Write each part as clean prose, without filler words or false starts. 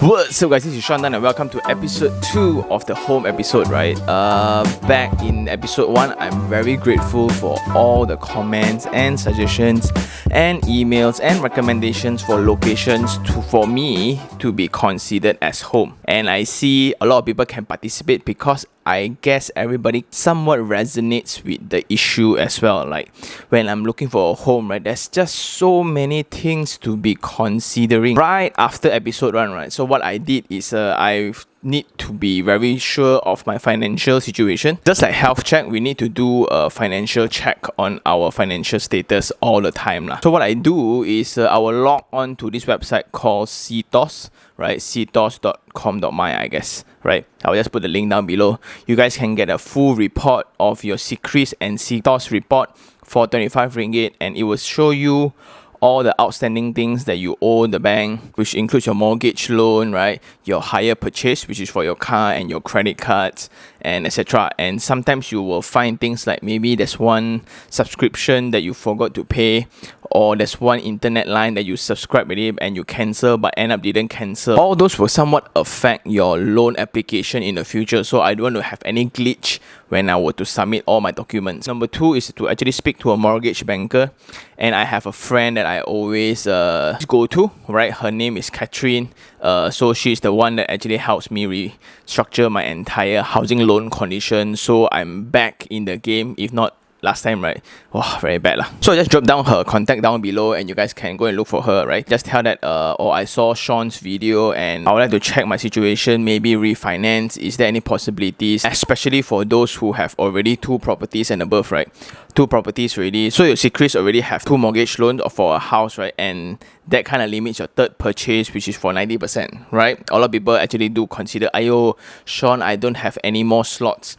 What's up guys, this is Sean and welcome to episode 2 of the home episode, right? Back in episode 1, I'm very grateful for all the comments and suggestions and emails and recommendations for locations for me to be considered as home. And I see a lot of people can participate because I guess everybody somewhat resonates with the issue as well. Like when I'm looking for a home, right, there's just so many things to be considering right after episode 1, right? So what I did is I need to be very sure of my financial situation. Just like health check, we need to do a financial check on our financial status all the time lah. So what I do is I will log on to this website called CTOS, right? ctos.com.my, I guess, right? I'll just put the link down below. You guys can get a full report of your CCRIS and CTOS report for 25 ringgit, and it will show you all the outstanding things that you owe the bank, which includes your mortgage loan, right? Your hire purchase, which is for your car and your credit cards, and etc. And sometimes you will find things like maybe there's one subscription that you forgot to pay, or there's one internet line that you subscribe with it and you cancel but end up didn't cancel. All those will somewhat affect your loan application in the future, so I don't want to have any glitch when I were to submit all my documents. Number 2 is to actually speak to a mortgage banker, and I have a friend that I always go to, right? Her name is Catherine. So she's the one that actually helps me restructure my entire housing loan condition. So I'm back in the game, if not last time, right? Wow, very bad lah. So I just drop down her contact down below and you guys can go and look for her, right? Just tell that I saw Sean's video and I would like to check my situation, maybe refinance. Is there any possibilities, especially for those who have already 2 properties and above, right? 2 properties already, so your secrets already have 2 mortgage loans for a house, right? And that kind of limits your third purchase, which is for 90%, right? A lot of people actually do consider, ayo, Sean, I don't have any more slots.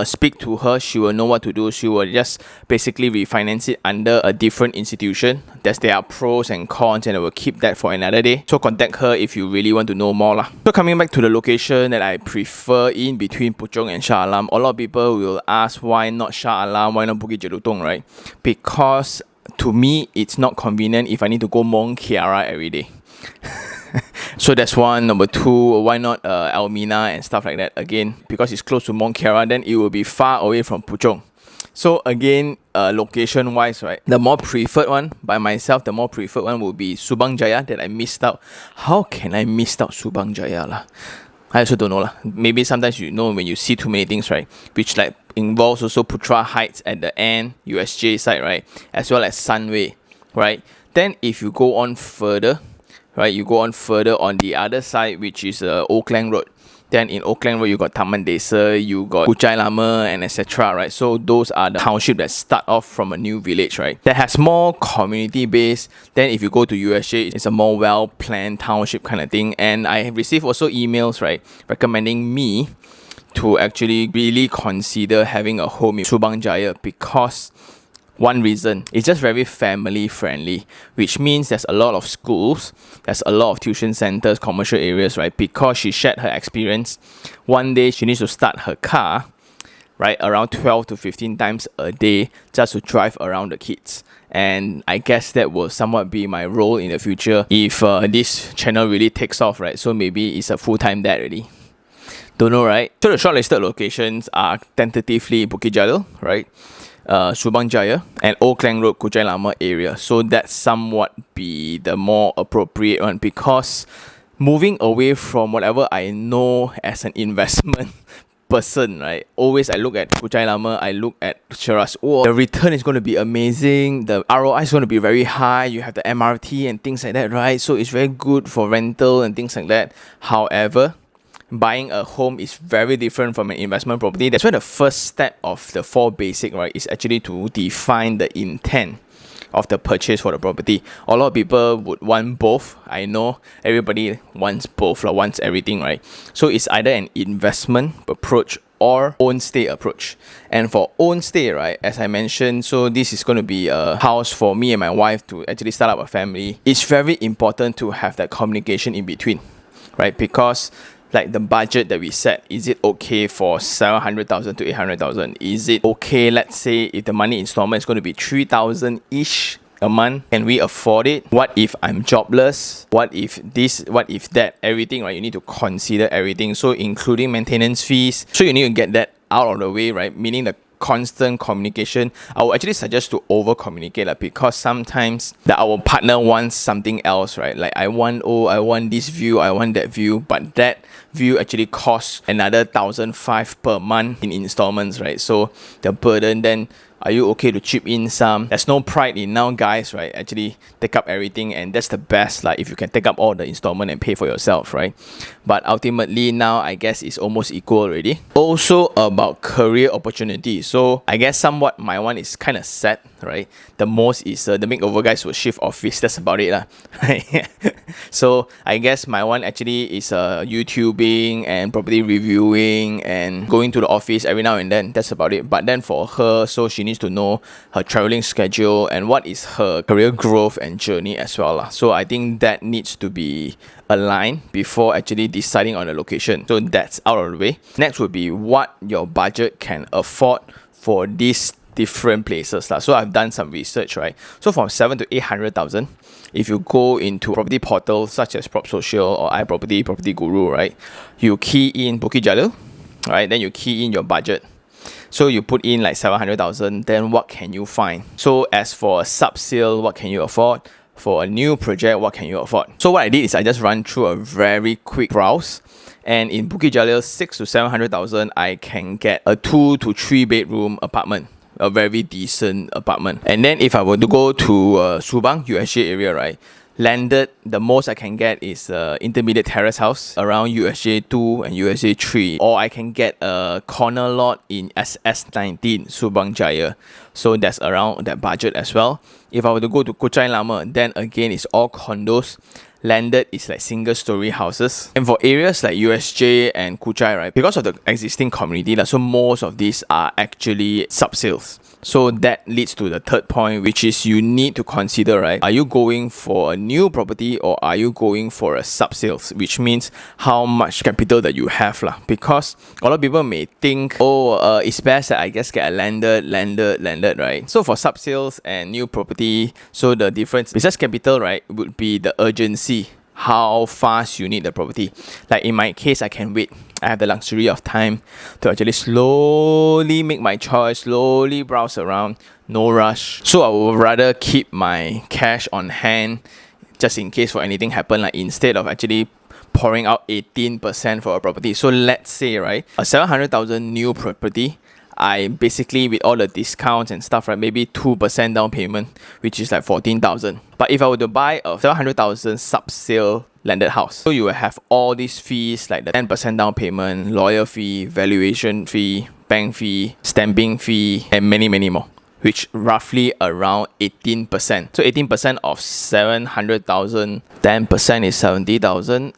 Speak to her, she will know what to do. She will just basically refinance it under a different institution. There are pros and cons, and I will keep that for another day. So contact her if you really want to know more lah. So coming back to the location that I prefer in between Puchong and Shah Alam, a lot of people will ask why not Shah Alam, why not Bukit Jelutong, right? Because to me, it's not convenient if I need to go Mont Kiara every day. So that's one. Number 2, why not Almina and stuff like that? Again, because it's close to Mont Kiara, then it will be far away from Puchong. So again, location wise, right, the more preferred one by myself, the more preferred one will be Subang Jaya that I missed out. How can I miss out Subang Jaya lah? I also don't know lah. Maybe sometimes you know when you see too many things, right, which like involves also Putra Heights at the end, USJ side, right, as well as Sunway, right? Then if you go on further, right, you go on further on the other side, which is Oakland Road. Then in Oakland Road, you got Taman Desa, you got Kuchai Lama, and etc., right? So those are the township that start off from a new village, right? That has more community base. Then if you go to USJ, it's a more well-planned township kind of thing. And I have received also emails, right, recommending me to actually really consider having a home in Subang Jaya because one reason, it's just very family friendly, which means there's a lot of schools, there's a lot of tuition centers, commercial areas, right? Because she shared her experience. One day she needs to start her car, right, around 12 to 15 times a day just to drive around the kids. And I guess that will somewhat be my role in the future if this channel really takes off, right? So maybe it's a full-time dad already. Don't know, right? So the shortlisted locations are tentatively Bukit Jalil, right? Subang Jaya and Oakland Road, Kuchai Lama area. So that somewhat be the more appropriate one because moving away from whatever I know as an investment person, right? Always I look at Kuchai Lama, I look at Cheras. Oh, the return is going to be amazing. The ROI is going to be very high. You have the MRT and things like that, right? So it's very good for rental and things like that. However, buying a home is very different from an investment property. That's why the first step of the 4 basic, right, is actually to define the intent of the purchase for the property. A lot of people would want both. I know everybody wants both, wants everything, right? So it's either an investment approach or own stay approach. And for own stay, right, as I mentioned, so this is going to be a house for me and my wife to actually start up a family. It's very important to have that communication in between, right? Because like the budget that we set, is it okay for 700,000 to 800,000? Is it okay, let's say, if the money installment is going to be 3,000-ish a month? Can we afford it? What if I'm jobless? What if this? What if that? Everything, right? You need to consider everything. So including maintenance fees. So you need to get that out of the way, right? Meaning the constant communication. I would actually suggest to over communicate, like, because sometimes our partner wants something else, right? Like I want this view, I want that view, but that view actually costs another 1,500 per month in installments, right? So the burden, then are you okay to chip in some? There's no pride in now guys, right? Actually take up everything, and that's the best, like if you can take up all the installment and pay for yourself, right? But ultimately now I guess it's almost equal already. Also about career opportunities. So I guess somewhat my one is kind of set, right? The most is the makeover guys will shift office. That's about it lah. So I guess my one actually is YouTubing and property reviewing and going to the office every now and then. That's about it. But then for her, so she needs to know her traveling schedule and what is her career growth and journey as well lah. So I think that needs to be aligned before actually deciding on the location. So that's out of the way. Next would be what your budget can afford for these different places lah. So I've done some research, right? So from 7 to 800,000, if you go into property portals such as Prop Social or iProperty, Property Guru, right? You key in Bukit Jalil, right? Then you key in your budget. So you put in like 700,000, then what can you find? So as for a sub-sale, what can you afford? For a new project, what can you afford? So what I did is I just run through a very quick browse. And in Bukit Jalil, 6 to 700,000, I can get a 2 to 3 bedroom apartment. A very decent apartment. And then if I were to go to Subang, USJ area, right? Landed, the most I can get is intermediate terrace house around USJ 2 and USJ 3. Or I can get a corner lot in SS19, Subang Jaya. So that's around that budget as well. If I were to go to Kuchai Lama, then again it's all condos. Landed is like single story houses. And for areas like USJ and Kuchai, right, because of the existing community, so most of these are actually sub-sales. So that leads to the third point, which is you need to consider, right? Are you going for a new property or are you going for a sub-sales? Which means how much capital that you have lah. Because a lot of people may think, it's best that I just get a landed, right? So for sub-sales and new property, so the difference besides capital, right, would be the urgency. How fast you need the property. Like in my case, I can wait. I have the luxury of time to actually slowly make my choice, slowly browse around, no rush. So I would rather keep my cash on hand just in case for anything happen, like instead of actually pouring out 18% for a property. So let's say, right, a 700,000 new property, I basically, with all the discounts and stuff, right, maybe 2% down payment, which is like 14,000. But if I were to buy a 700,000 sub-sale landed house, so you will have all these fees like the 10% down payment, lawyer fee, valuation fee, bank fee, stamping fee, and many more, which roughly around 18%. So 18% of 700,000, 10% is 70,000,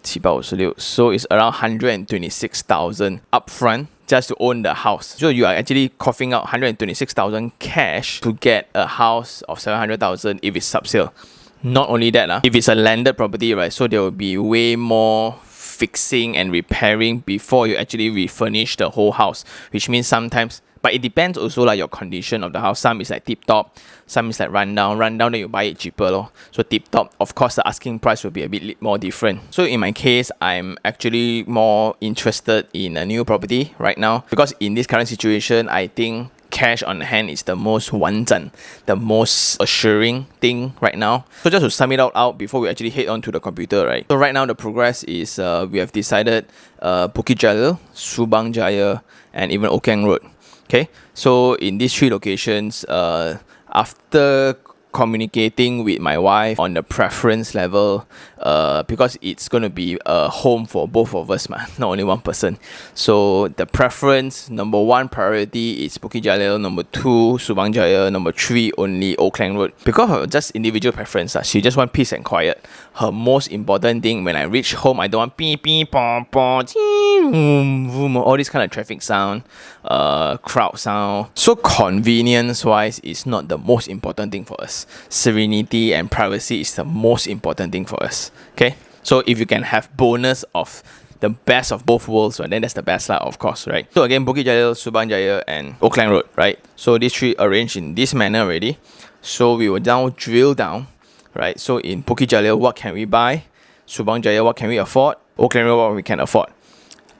756, so it's around 126,000 upfront just to own the house. So you are actually coughing out 126,000 cash to get a house of 700,000 if it's sub-sale. Not only that, if it's a landed property, right, so there will be way more fixing and repairing before you actually refurnish the whole house, which means sometimes, but it depends also like your condition of the house. Some is like tip top, some is like rundown then you buy it cheaper lor. So tip top, of course the asking price will be a bit more different. So in my case, I'm actually more interested in a new property right now, because in this current situation, I think cash on hand is the most wanzan, the most assuring thing right now. So just to sum it all out before we actually head on to the computer, right? So right now the progress is we have decided Bukit Jalil, Subang Jaya, and even Okeng Road. Okay, so in these three locations, after communicating with my wife on the preference level, because it's going to be a home for both of us, not only one person. So the preference, number one priority is Bukit Jalil, number two Subang Jaya, number three only Auckland Road. Because of just individual preference, she just want peace and quiet. Her most important thing, when I reach home, I don't want beep beep pom pom, vroom, vroom, all this kind of traffic sound, crowd sound. So convenience wise is not the most important thing for us. Serenity and privacy is the most important thing for us. Okay, so if you can have bonus of the best of both worlds, right, then that's the best lah, of course, right? So again, Bukit Jalil, Subang Jaya, and Auckland Road, right? So these three arranged in this manner already. So we will now drill down, right? So in Bukit Jalil, what can we buy? Subang Jaya, what can we afford? Oakland Road, what we can afford.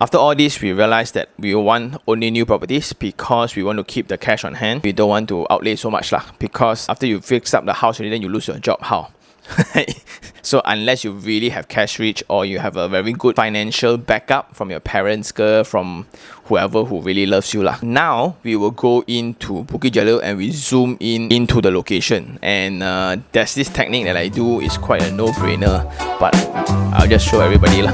After all this, we realized that we want only new properties because we want to keep the cash on hand. We don't want to outlay so much lah, because after you fix up the house already, then you lose your job. How? So unless you really have cash rich or you have a very good financial backup from your parents, from whoever who really loves you lah. Now we will go into Bukit Jalil and we zoom in into the location. And there's this technique that I do is quite a no-brainer, but I'll just show everybody lah.